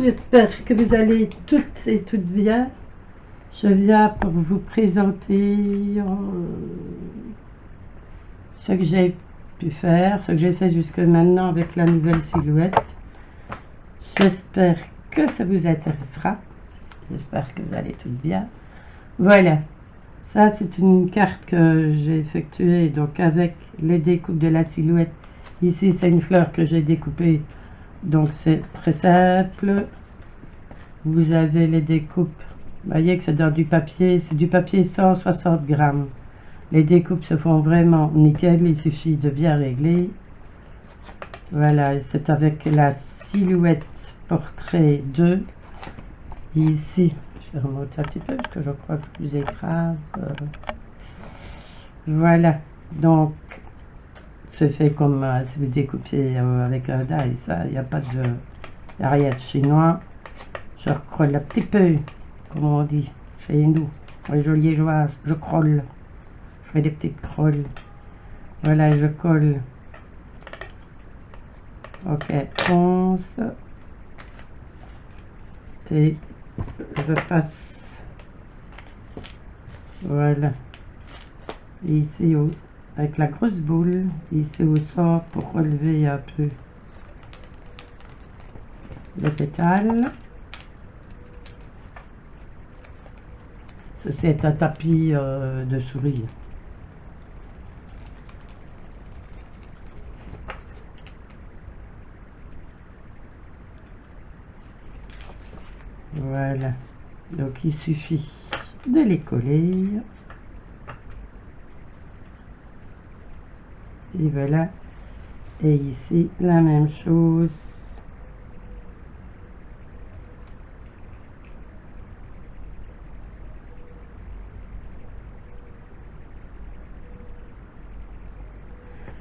j'espère que vous allez toutes et toutes bien. Je viens pour vous présenter ce que j'ai pu faire, ce que j'ai fait jusque maintenant avec la nouvelle silhouette. J'espère que ça vous intéressera. J'espère que vous allez toutes bien. Voilà, ça c'est une carte que j'ai effectuée donc avec les découpes de la silhouette. Ici c'est une fleur que j'ai découpée, donc c'est très simple. Vous avez les découpes, vous voyez que c'est dans du papier, c'est du papier 160 grammes. Les découpes se font vraiment nickel, il suffit de bien régler. Voilà, c'est avec la silhouette portrait 2. Ici, je vais remonter un petit peu parce que je crois que je vous écrase. Voilà, donc c'est fait comme si vous découpiez avec un die, ça, il n'y a pas de, y a rien de chinois. Je recrolle un petit peu, comme on dit chez nous, les jolies joies, je crolle, je fais des petites crolles. Voilà, je colle. Ok, 11 et je passe, voilà, ici avec la grosse boule, ici au sort pour relever un peu le pétale. C'est un tapis de souris. Voilà, donc il suffit de les coller. Et voilà, et ici la même chose.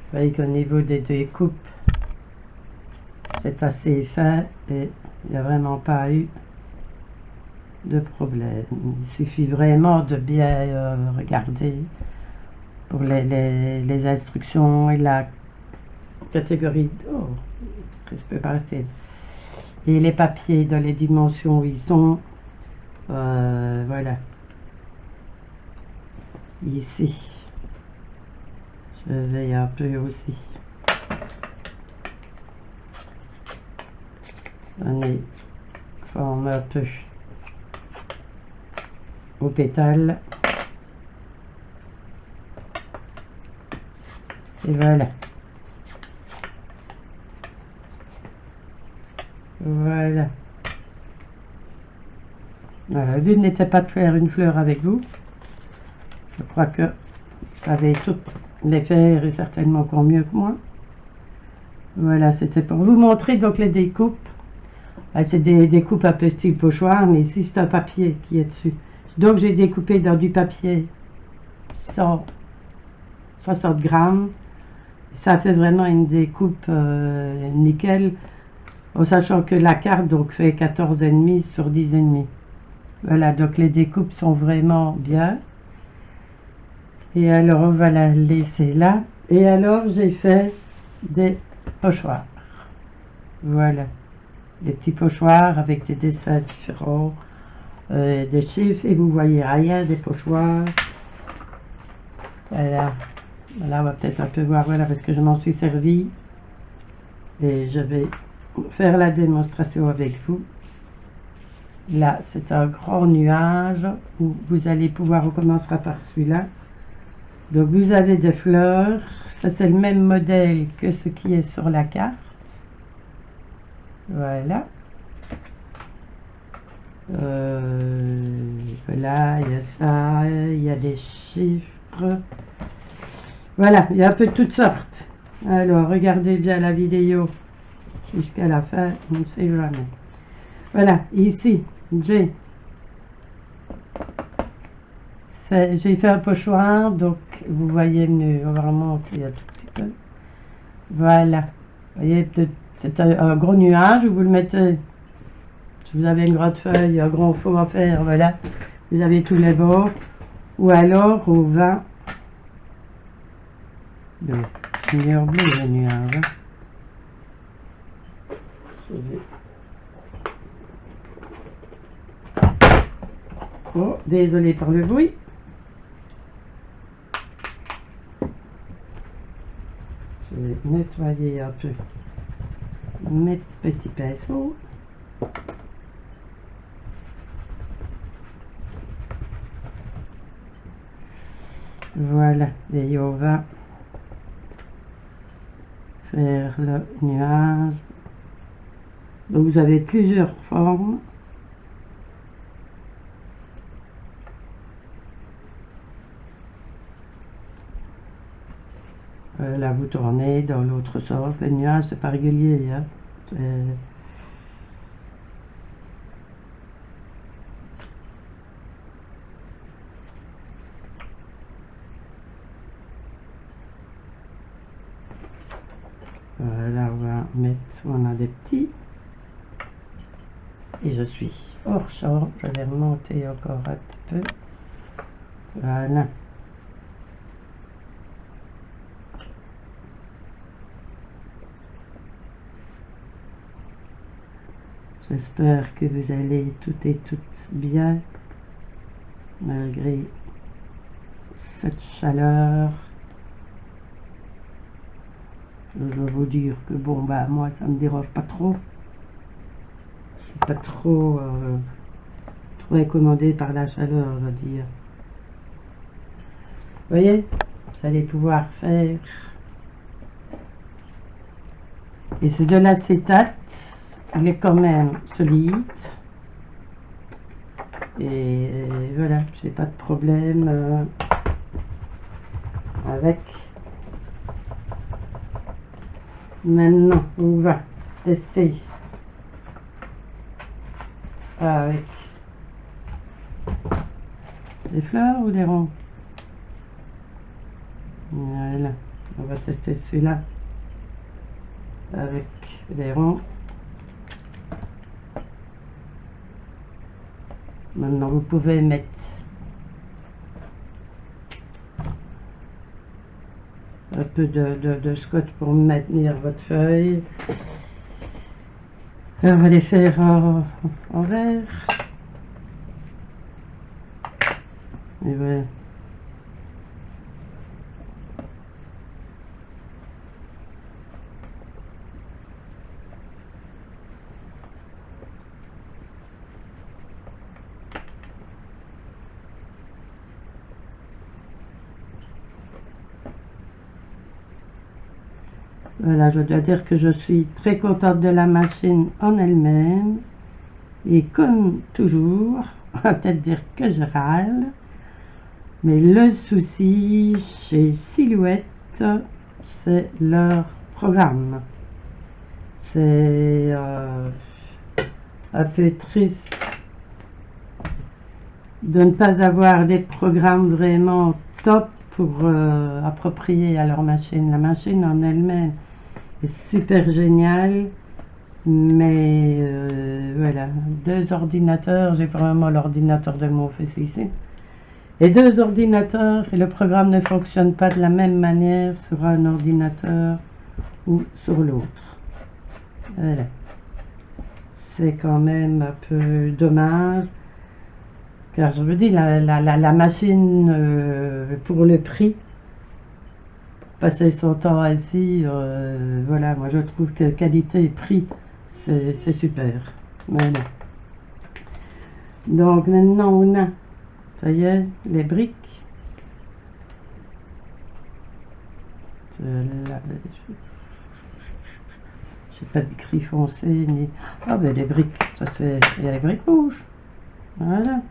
Vous voyez qu'au niveau des deux coupes, c'est assez fin et il n'y a vraiment pas eu de problème. Il suffit vraiment de bien regarder pour les instructions et la catégorie. Oh, je peux pas rester. Et les papiers dans les dimensions où ils sont. Voilà. Ici. Je vais un peu aussi. Donner forme un peu au pétale. Et voilà. Voilà. Voilà. Le but n'était pas de faire une fleur avec vous. Je crois que vous savez toutes les faire et certainement encore mieux que moi. Voilà, c'était pour vous montrer donc les découpes. C'est des découpes un peu style pochoir, mais ici c'est un papier qui est dessus. Donc j'ai découpé dans du papier 160 grammes. Ça fait vraiment une découpe nickel, en sachant que la carte donc fait 14,5 sur 10,5. Voilà, donc les découpes sont vraiment bien. Et alors on va la laisser là. Et alors j'ai fait des pochoirs. Voilà, des petits pochoirs avec des dessins différents, des chiffres, et vous voyez rien, des pochoirs. Voilà, là on va peut-être un peu voir, voilà, parce que je m'en suis servi. Et je vais faire la démonstration avec vous. Là, c'est un grand nuage où vous allez pouvoir, on commencera par celui-là. Donc vous avez des fleurs, ça c'est le même modèle que ce qui est sur la carte. Voilà. Voilà, il y a ça, il y a des chiffres. Voilà, il y a un peu de toutes sortes. Alors, regardez bien la vidéo jusqu'à la fin, on ne sait jamais. Voilà, ici, j'ai fait un pochoir, donc vous voyez, on va remonter un tout petit peu. Voilà, vous voyez, c'est un gros nuage où vous le mettez. Si vous avez une grande feuille, un grand fond à faire, voilà, vous avez tous les bords. Ou alors au vin de couleur bleue, le nuage. Oh, désolé pour le bruit. Je vais nettoyer un peu mes petits pinceaux. Voilà, et on va faire le nuage. Donc vous avez plusieurs formes. Là vous tournez dans l'autre sens. Les nuages c'est pas régulier, hein. Là on va mettre, on a des petits. Et je suis hors champ, je vais remonter encore un petit peu. Voilà. J'espère que vous allez toutes et toutes bien, malgré cette chaleur. Je dois vous dire que bon, bah moi ça me dérange pas trop. Je suis pas trop incommodée par la chaleur, je veux dire. Vous voyez, vous allez pouvoir faire. Et c'est de l'acétate, il est quand même solide. Et voilà, j'ai pas de problème avec. Maintenant, on va tester avec des fleurs ou des ronds. Voilà, on va tester celui-là avec les ronds. Maintenant, vous pouvez mettre un peu de scotch pour maintenir votre feuille. On va les faire en vert. Et voilà. Voilà, je dois dire que je suis très contente de la machine en elle-même. Et comme toujours, on va peut-être dire que je râle, mais le souci chez Silhouette, c'est leur programme. C'est un peu triste de ne pas avoir des programmes vraiment top pour approprier à leur machine. La machine en elle-même est super géniale, mais voilà, 2 ordinateurs, j'ai probablement l'ordinateur de mon fils ici, et 2 ordinateurs, et le programme ne fonctionne pas de la même manière sur un ordinateur ou sur l'autre. Voilà, c'est quand même un peu dommage. Car je vous dis, la machine, pour le prix, passer son temps assis, voilà, moi je trouve que qualité et prix, c'est super. Voilà. Donc maintenant on a, ça y est, les briques. J'ai pas de gris foncé, ni... Ah ben les briques, ça se fait, il y a les briques rouges. Voilà.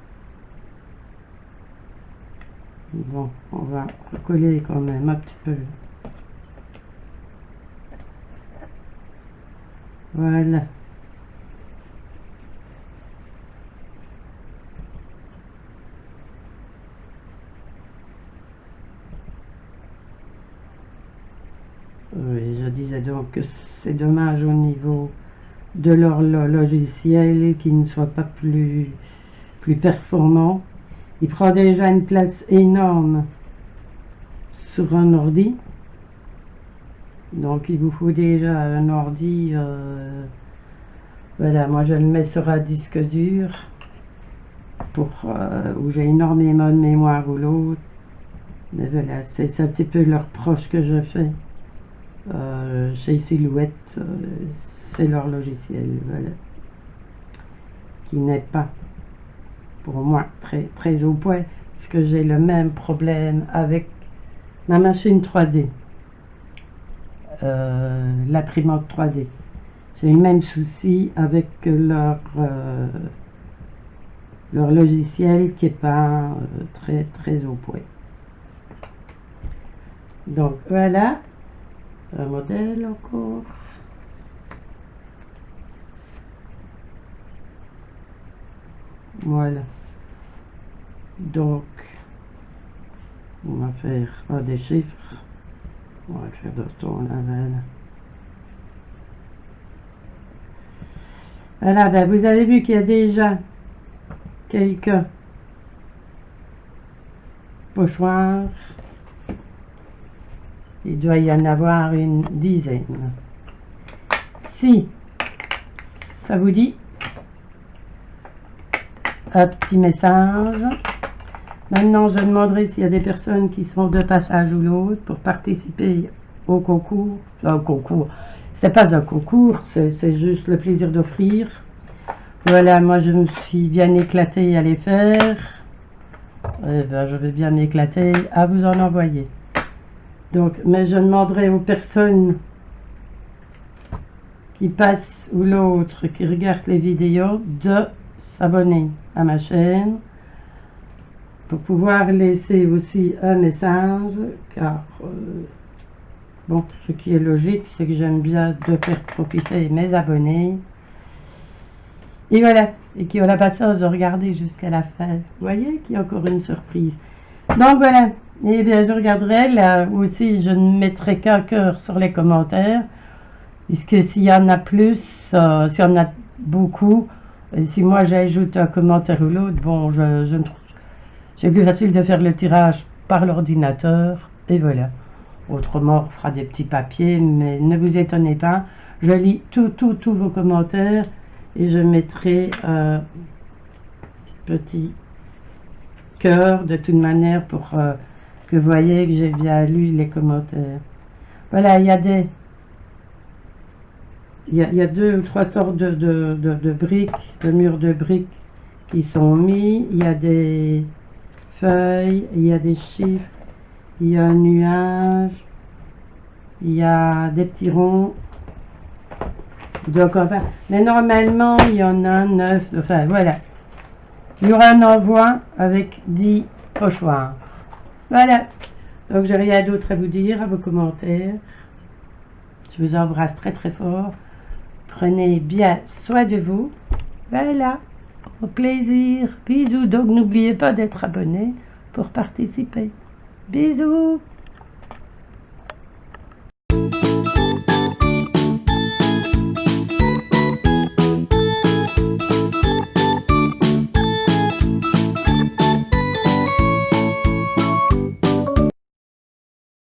Bon, on va recoller quand même un petit peu. Voilà. Oui, je disais donc que c'est dommage au niveau de leur logiciel qui ne soit pas plus performant. Il prend déjà une place énorme sur un ordi. Donc il vous faut déjà un ordi. Voilà, moi je le mets sur un disque dur. où j'ai énormément de mémoire ou l'autre. Mais voilà, c'est un petit peu le reproche que je fais. Chez Silhouette, c'est leur logiciel, voilà, qui n'est pas, pour moi, très au point, parce que j'ai le même problème avec ma machine 3D, l'imprimante 3D. J'ai le même souci avec leur logiciel qui n'est pas très au point. Donc voilà, un modèle encore. Voilà. Donc, on va faire des chiffres. On va le faire de ce ton-là. Voilà, ben vous avez vu qu'il y a déjà quelques pochoirs. Il doit y en avoir une dizaine. Si ça vous dit, un petit message. Maintenant, je demanderai s'il y a des personnes qui sont de passage ou l'autre pour participer au concours. Au concours, c'est pas un concours, c'est juste le plaisir d'offrir. Voilà, moi je me suis bien éclatée à les faire. Eh ben, je vais bien m'éclater à vous en envoyer. Donc, mais je demanderai aux personnes qui passent ou l'autre, qui regardent les vidéos, de s'abonner à ma chaîne pour pouvoir laisser aussi un message, car bon, ce qui est logique, c'est que j'aime bien de faire profiter mes abonnés. Et voilà, et qui ont la patience de regarder jusqu'à la fin. Vous voyez qu'il y a encore une surprise. Donc voilà, et bien je regarderai, là aussi je ne mettrai qu'un cœur sur les commentaires, puisque s'il y en a plus, s'il y en a beaucoup, si moi j'ajoute un commentaire ou l'autre, bon, je trouve c'est plus facile de faire le tirage par l'ordinateur, et voilà. Autrement, on fera des petits papiers, mais ne vous étonnez pas, je lis tous vos commentaires, et je mettrai un petit cœur de toute manière pour que vous voyez que j'ai bien lu les commentaires. Voilà, il y a 2 ou 3 sortes de briques, de murs de briques qui sont mis. Il y a des feuilles, il y a des chiffres, il y a un nuage, il y a des petits ronds. Donc, enfin, mais normalement, il y en a 9, enfin voilà. Il y aura un envoi avec 10 pochoirs. Voilà. Donc, j'ai rien d'autre à vous dire, à vos commentaires. Je vous embrasse très fort. Prenez bien soin de vous. Voilà. Au plaisir. Bisous. Donc, n'oubliez pas d'être abonné pour participer. Bisous.